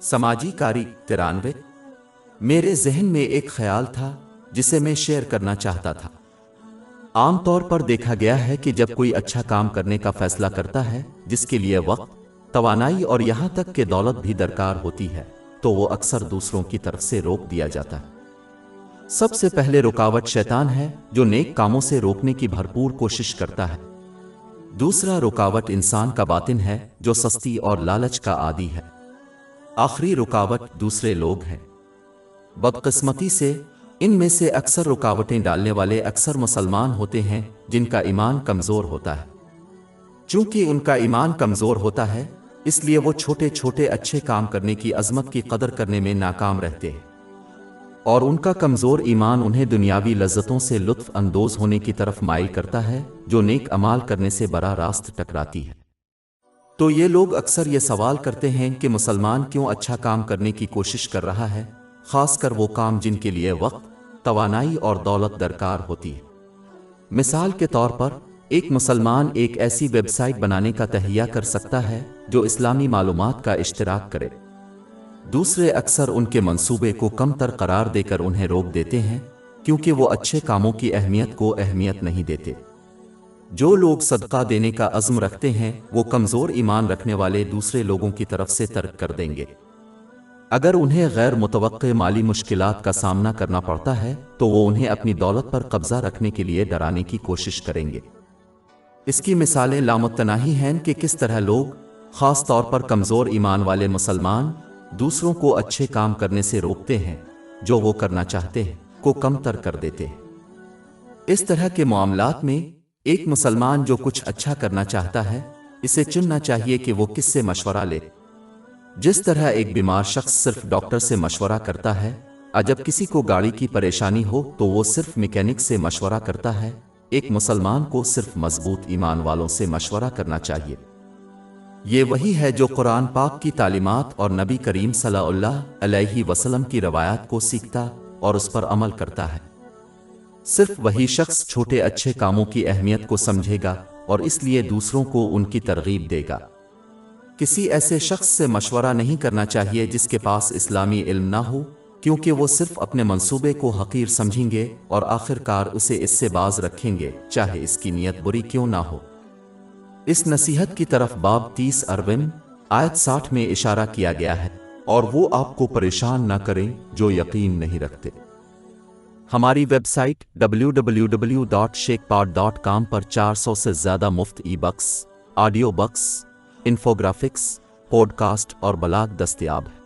سماجی کاری 93 میرے ذہن میں ایک خیال تھا جسے میں شیئر کرنا چاہتا تھا۔ عام طور پر دیکھا گیا ہے کہ جب کوئی اچھا کام کرنے کا فیصلہ کرتا ہے جس کے لیے وقت، توانائی اور یہاں تک کہ دولت بھی درکار ہوتی ہے تو وہ اکثر دوسروں کی طرف سے روک دیا جاتا ہے۔ سب سے پہلے رکاوٹ شیطان ہے جو نیک کاموں سے روکنے کی بھرپور کوشش کرتا ہے۔ دوسرا رکاوٹ انسان کا باطن ہے جو سستی اور لالچ کا عادی ہے۔ آخری رکاوٹ دوسرے لوگ ہیں۔ بدقسمتی سے ان میں سے اکثر رکاوٹیں ڈالنے والے اکثر مسلمان ہوتے ہیں جن کا ایمان کمزور ہوتا ہے۔ چونکہ ان کا ایمان کمزور ہوتا ہے اس لیے وہ چھوٹے چھوٹے اچھے کام کرنے کی عظمت کی قدر کرنے میں ناکام رہتے ہیں، اور ان کا کمزور ایمان انہیں دنیاوی لذتوں سے لطف اندوز ہونے کی طرف مائل کرتا ہے جو نیک اعمال کرنے سے براہ راست ٹکراتی ہے۔ تو یہ لوگ اکثر یہ سوال کرتے ہیں کہ مسلمان کیوں اچھا کام کرنے کی کوشش کر رہا ہے، خاص کر وہ کام جن کے لیے وقت، توانائی اور دولت درکار ہوتی ہے۔ مثال کے طور پر ایک مسلمان ایک ایسی ویب سائٹ بنانے کا تہیہ کر سکتا ہے جو اسلامی معلومات کا اشتراک کرے۔ دوسرے اکثر ان کے منصوبے کو کم تر قرار دے کر انہیں روک دیتے ہیں کیونکہ وہ اچھے کاموں کی اہمیت کو اہمیت نہیں دیتے۔ جو لوگ صدقہ دینے کا عزم رکھتے ہیں وہ کمزور ایمان رکھنے والے دوسرے لوگوں کی طرف سے ترک کر دیں گے۔ اگر انہیں غیر متوقع مالی مشکلات کا سامنا کرنا پڑتا ہے تو وہ انہیں اپنی دولت پر قبضہ رکھنے کے لیے ڈرانے کی کوشش کریں گے۔ اس کی مثالیں لامتناہی ہیں کہ کس طرح لوگ، خاص طور پر کمزور ایمان والے مسلمان، دوسروں کو اچھے کام کرنے سے روکتے ہیں جو وہ کرنا چاہتے ہیں کو کم تر کر دیتے ہیں۔ اس طرح کے معاملات میں ایک مسلمان جو کچھ اچھا کرنا چاہتا ہے اسے چننا چاہیے کہ وہ کس سے مشورہ لے۔ جس طرح ایک بیمار شخص صرف ڈاکٹر سے مشورہ کرتا ہے، جب کسی کو گاڑی کی پریشانی ہو تو وہ صرف میکینک سے مشورہ کرتا ہے، ایک مسلمان کو صرف مضبوط ایمان والوں سے مشورہ کرنا چاہیے۔ یہ وہی ہے جو قرآن پاک کی تعلیمات اور نبی کریم صلی اللہ علیہ وسلم کی روایات کو سیکھتا اور اس پر عمل کرتا ہے۔ صرف وہی شخص چھوٹے اچھے کاموں کی اہمیت کو سمجھے گا اور اس لیے دوسروں کو ان کی ترغیب دے گا۔ کسی ایسے شخص سے مشورہ نہیں کرنا چاہیے جس کے پاس اسلامی علم نہ ہو، کیونکہ وہ صرف اپنے منصوبے کو حقیر سمجھیں گے اور آخر کار اسے اس سے باز رکھیں گے چاہے اس کی نیت بری کیوں نہ ہو۔ اس نصیحت کی طرف باب 30 آیت 60 میں اشارہ کیا گیا ہے، اور وہ آپ کو پریشان نہ کریں جو یقین نہیں رکھتے۔ ہماری ویب سائٹ www.sheikhpod.com پر 400 سے زیادہ مفت e books, audio books, infographics, podcast اور بلاگ دستیاب ہے۔